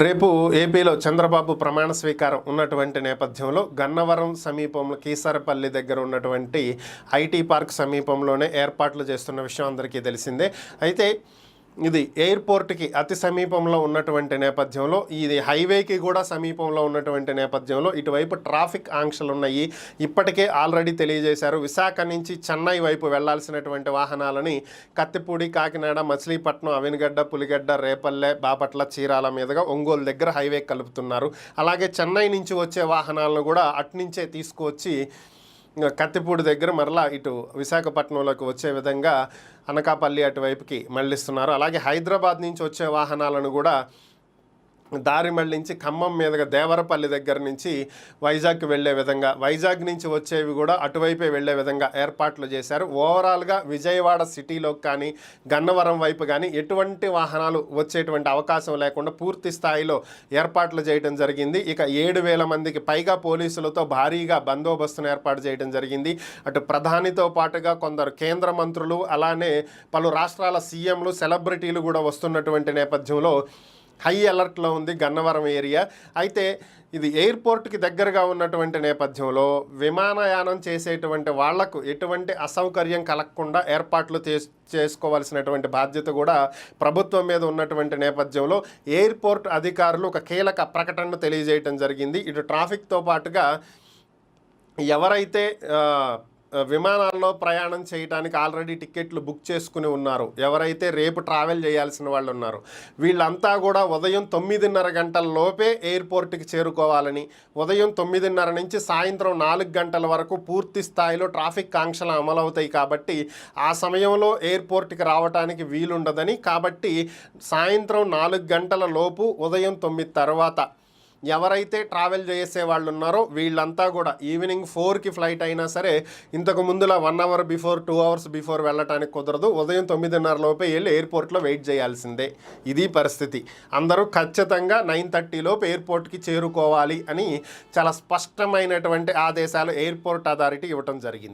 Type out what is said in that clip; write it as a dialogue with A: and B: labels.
A: రేపు ఏపీలో చంద్రబాబు ప్రమాణ స్వీకారం ఉన్నటువంటి నేపథ్యంలో గన్నవరం సమీపంలో కీసరపల్లి దగ్గర ఉన్నటువంటి ఐటీ పార్క్ సమీపంలోనే ఏర్పాట్లు చేస్తున్న విషయం అందరికీ తెలిసిందే. అయితే ఇది ఎయిర్పోర్ట్కి అతి సమీపంలో ఉన్నటువంటి నేపథ్యంలో, ఇది హైవేకి కూడా సమీపంలో ఉన్నటువంటి నేపథ్యంలో ఇటువైపు ట్రాఫిక్ ఆంక్షలు ఉన్నాయి. ఇప్పటికే ఆల్రెడీ తెలియజేశారు. విశాఖ నుంచి చెన్నై వైపు వెళ్లాల్సినటువంటి వాహనాలని కత్తిపూడి, కాకినాడ, మచిలీపట్నం, అవినగడ్డ, పులిగడ్డ, రేపల్లె, బాపట్ల, చీరాల మీదుగా ఒంగోలు దగ్గర హైవే కలుపుతున్నారు. అలాగే చెన్నై నుంచి వచ్చే వాహనాలను కూడా అట్నుంచే తీసుకువచ్చి కత్తిపూడి దగ్గర మరలా ఇటు విశాఖపట్నంలోకి వచ్చే విధంగా అనకాపల్లి అటువైపుకి మళ్ళిస్తున్నారు. అలాగే హైదరాబాద్ నుంచి వచ్చే వాహనాలను కూడా దారి మళ్ళించి ఖమ్మం మీదుగా దేవరపల్లి దగ్గర నుంచి వైజాగ్ వెళ్ళే విధంగా, వైజాగ్ నుంచి వచ్చేవి కూడా అటువైపే వెళ్ళే విధంగా ఏర్పాట్లు చేశారు. ఓవరాల్గా విజయవాడ సిటీలోకి కానీ గన్నవరం వైపు కానీ ఎటువంటి వాహనాలు వచ్చేటువంటి అవకాశం లేకుండా పూర్తి స్థాయిలో ఏర్పాట్లు చేయడం జరిగింది. ఇక 7,000 మందికి పైగా పోలీసులతో భారీగా బందోబస్తును ఏర్పాటు చేయడం జరిగింది. అటు ప్రధానితో పాటుగా కొందరు కేంద్ర మంత్రులు, అలానే పలు రాష్ట్రాల సీఎంలు, సెలబ్రిటీలు కూడా వస్తున్నటువంటి నేపథ్యంలో హై అలర్ట్లో ఉంది గన్నవరం ఏరియా. అయితే ఇది ఎయిర్పోర్ట్కి దగ్గరగా ఉన్నటువంటి నేపథ్యంలో విమానయానం చేసేటువంటి వాళ్లకు ఎటువంటి అసౌకర్యం కలగకుండా ఏర్పాట్లు చేసుకోవాల్సినటువంటి బాధ్యత కూడా ప్రభుత్వం మీద ఉన్నటువంటి నేపథ్యంలో ఎయిర్పోర్ట్ అధికారులు ఒక కీలక ప్రకటనను తెలియజేయడం జరిగింది. ఇటు ట్రాఫిక్తో పాటుగా ఎవరైతే విమానాల్లో ప్రయాణం చేయడానికి ఆల్రెడీ టికెట్లు బుక్ చేసుకుని ఉన్నారు, ఎవరైతే రేపు ట్రావెల్ చేయాల్సిన వాళ్ళు ఉన్నారు, వీళ్ళంతా కూడా ఉదయం 9:30 గంటల లోపే ఎయిర్పోర్ట్కి చేరుకోవాలని, ఉదయం 9:30 నుంచి సాయంత్రం 4 గంటల వరకు పూర్తి స్థాయిలో ట్రాఫిక్ ఆంక్షలు అమలవుతాయి. కాబట్టి ఆ సమయంలో ఎయిర్పోర్ట్కి రావడానికి వీలుండదని, కాబట్టి సాయంత్రం 4 గంటల లోపు ఉదయం 9 తర్వాత ఎవరైతే ట్రావెల్ చేసే వాళ్ళు ఉన్నారో వీళ్ళంతా కూడా ఈవినింగ్ 4కి ఫ్లైట్ అయినా సరే ఇంతకు ముందులా 1 అవర్ బిఫోర్, 2 అవర్స్ బిఫోర్ వెళ్ళటానికి కుదరదు. ఉదయం 9:30 లోపే వెళ్ళి ఎయిర్పోర్ట్లో వెయిట్ చేయాల్సిందే. ఇది పరిస్థితి. అందరూ ఖచ్చితంగా 9:30 లోపు ఎయిర్పోర్ట్కి చేరుకోవాలి అని చాలా స్పష్టమైనటువంటి ఆదేశాలు ఎయిర్పోర్ట్ అథారిటీ ఇవ్వటం జరిగింది.